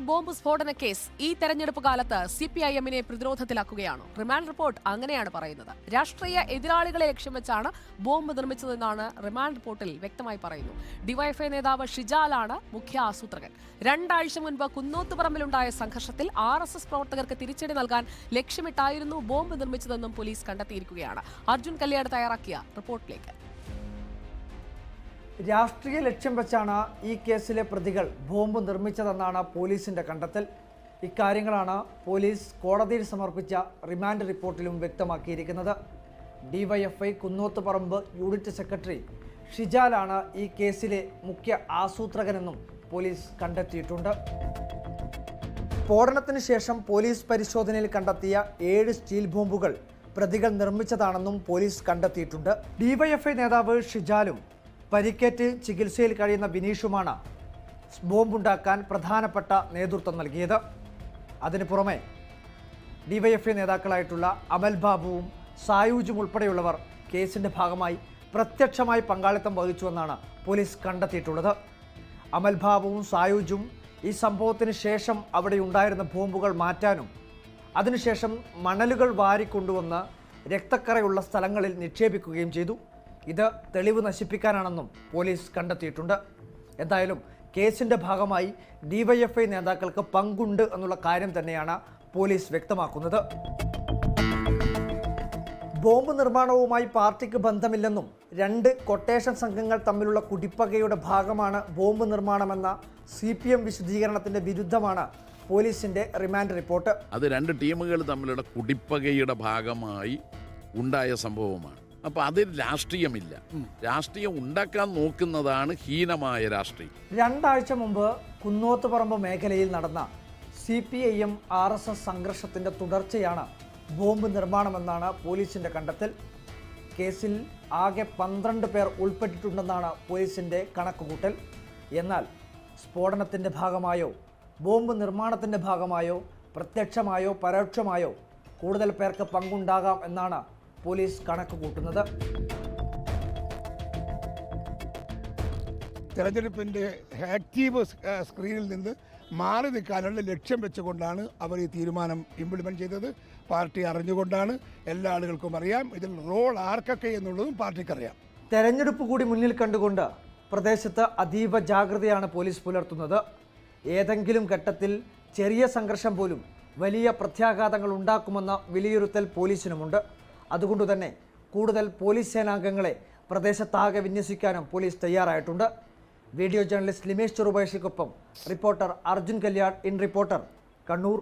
Bomb സ്ഫോടന case ഈ തെരഞ്ഞെടുപ്പ് കാലത്ത് CPIM-നെ പ്രതിരോധത്തിലാക്കുകയാണ്. റിമാൻഡ് റിപ്പോർട്ട് അങ്ങനെയാണ് പറയുന്നത്. രാഷ്ട്രീയ എതിരാളികളെ ലക്ഷ്യം വെച്ചാണ് ബോംബ് നിർമ്മിച്ചതെന്നാണ് റിമാൻഡ് റിപ്പോർട്ടിൽ വ്യക്തമായി പറയുന്നു. ഡിവൈഎഫ്ഐ നേതാവ് ഷിജാലാണ് മുഖ്യ ആസൂത്രകൻ. 2 ആഴ്ച മുൻപ് കുന്നോത്തുപറമ്പിലുണ്ടായ സംഘർഷത്തിൽ RSS പ്രവർത്തകർക്ക് തിരിച്ചടി നൽകാൻ ലക്ഷ്യമിട്ടായിരുന്നു ബോംബ് നിർമ്മിച്ചതെന്നും പോലീസ് കണ്ടെത്തിയിരിക്കുകയാണ്. അർജുൻ കല്യാട് തയ്യാറാക്കിയ റിപ്പോർട്ടിലേക്ക്. രാഷ്ട്രീയ ലക്ഷ്യം വെച്ചാണ് ഈ കേസിലെ പ്രതികൾ ബോംബ് നിർമ്മിച്ചതെന്നാണ് പോലീസിന്റെ കണ്ടെത്തൽ. ഇക്കാര്യങ്ങളാണ് പോലീസ് കോടതിയിൽ സമർപ്പിച്ച റിമാൻഡ് റിപ്പോർട്ടിലും വ്യക്തമാക്കിയിരിക്കുന്നത്. ഡിവൈഎഫ്ഐ കുന്നോത്തുപറമ്പ് യൂണിറ്റ് സെക്രട്ടറി ഷിജാലാണ് ഈ കേസിലെ മുഖ്യ ആസൂത്രകനെന്നും പോലീസ് കണ്ടെത്തിയിട്ടുണ്ട്. സ്ഫോടനത്തിന് ശേഷം പോലീസ് പരിശോധനയിൽ കണ്ടെത്തിയ 7 സ്റ്റീൽ ബോംബുകൾ പ്രതികൾ നിർമ്മിച്ചതാണെന്നും പോലീസ് കണ്ടെത്തിയിട്ടുണ്ട്. ഡിവൈഎഫ്ഐ നേതാവ് ഷിജാലും പരിക്കേറ്റ് ചികിത്സയിൽ കഴിയുന്ന ബിനീഷുമാണ് ബോംബുണ്ടാക്കാൻ പ്രധാനപ്പെട്ട നേതൃത്വം നൽകിയത്. അതിനു പുറമെ ഡിവൈഎഫ്ഐ നേതാക്കളായിട്ടുള്ള അമൽ ബാബുവും സായൂജും ഉൾപ്പെടെയുള്ളവർ കേസിൻ്റെ ഭാഗമായി പ്രത്യക്ഷമായി പങ്കാളിത്തം വഹിച്ചുവെന്നാണ് പോലീസ് കണ്ടെത്തിയിട്ടുള്ളത്. അമൽ ബാബുവും സായൂജും ഈ സംഭവത്തിന് ശേഷം അവിടെ ഉണ്ടായിരുന്ന ബോംബുകൾ മാറ്റാനും അതിനുശേഷം മണലുകൾ വാരിക്കൊണ്ടുവന്ന് രക്തക്കറയുള്ള സ്ഥലങ്ങളിൽ നിക്ഷേപിക്കുകയും ചെയ്തു. ഇത് തെളിവ് നശിപ്പിക്കാനാണെന്നും പോലീസ് കണ്ടെത്തിയിട്ടുണ്ട്. എന്തായാലും കേസിൻ്റെ ഭാഗമായി ഡിവൈഎഫ്ഐ നേതാക്കൾക്ക് പങ്കുണ്ട് എന്നുള്ള കാര്യം തന്നെയാണ് പോലീസ് വ്യക്തമാക്കുന്നത്. ബോംബ് നിർമ്മാണവുമായി പാർട്ടിക്ക് ബന്ധമില്ലെന്നും 2 കൊട്ടേഷൻ സംഘങ്ങൾ തമ്മിലുള്ള കുടിപ്പകയുടെ ഭാഗമാണ് ബോംബ് നിർമ്മാണമെന്ന CPM വിശദീകരണത്തിന്റെ വിരുദ്ധമാണ് പോലീസിന്റെ റിമാൻഡ് റിപ്പോർട്ട്. അത് 2 ടീമുകൾ തമ്മിലുള്ള കുടിപ്പകയുടെ ഭാഗമായി ഉണ്ടായ സംഭവമാണ്. അപ്പോൾ അതിൽ രാഷ്ട്രീയമില്ല. രാഷ്ട്രീയം ഉണ്ടാക്കാൻ നോക്കുന്നതാണ് ഹീനമായ രാഷ്ട്രീയം. 2 ആഴ്ച മുമ്പ് കുന്നോത്തുപറമ്പ് മേഖലയിൽ നടന്ന CPIM RSS സംഘർഷത്തിന്റെ തുടർച്ചയാണ് ബോംബ് നിർമ്മാണമെന്നാണ് പോലീസിന്റെ കണ്ടെത്തൽ. കേസിൽ ആകെ 12 പേർ ഉൾപ്പെട്ടിട്ടുണ്ടെന്നാണ് പോലീസിന്റെ കണക്കുകൂട്ടൽ. എന്നാൽ സ്ഫോടനത്തിന്റെ ഭാഗമായോ ബോംബ് നിർമ്മാണത്തിന്റെ ഭാഗമായോ പ്രത്യക്ഷമായോ പരോക്ഷമായോ കൂടുതൽ പേർക്ക് പങ്കുണ്ടാകാം എന്നാണ് പോലീസ് കണക്ക് കൂട്ടുന്നത്. തെരഞ്ഞെടുപ്പിൻ്റെ ആക്റ്റീവ് സ്ക്രീനിൽ നിന്ന് മാറി നിൽക്കാനുള്ള ലക്ഷ്യം വെച്ചുകൊണ്ടാണ് അവർ ഈ തീരുമാനം ഇംപ്ലിമെൻറ്റ് ചെയ്തത്. പാർട്ടി അറിഞ്ഞുകൊണ്ടാണ്. എല്ലാ ആളുകൾക്കും അറിയാം ഇതിൽ റോൾ ആർക്കൊക്കെ എന്നുള്ളതും പാർട്ടിക്കറിയാം. തെരഞ്ഞെടുപ്പ് കൂടി മുന്നിൽ കണ്ടുകൊണ്ട് പ്രദേശത്ത് അതീവ ജാഗ്രതയാണ് പോലീസ് പുലർത്തുന്നത്. ഏതെങ്കിലും ഘട്ടത്തിൽ ചെറിയ സംഘർഷം പോലും വലിയ പ്രത്യാഘാതങ്ങൾ ഉണ്ടാക്കുമെന്ന വിലയിരുത്തൽ പോലീസിനുമുണ്ട്. അതുകൊണ്ട് തന്നെ കൂടുതൽ പോലീസ് സേനാംഗങ്ങളെ പ്രദേശത്താകെ വിന്യസിക്കാനും പോലീസ് തയ്യാറായിട്ടുണ്ട്. വീഡിയോ ജേർണലിസ്റ്റ് ലിമേഷ് ചെറുബായശിക്കൊപ്പം reporter Arjun Kalyad in Reporter, Kannur.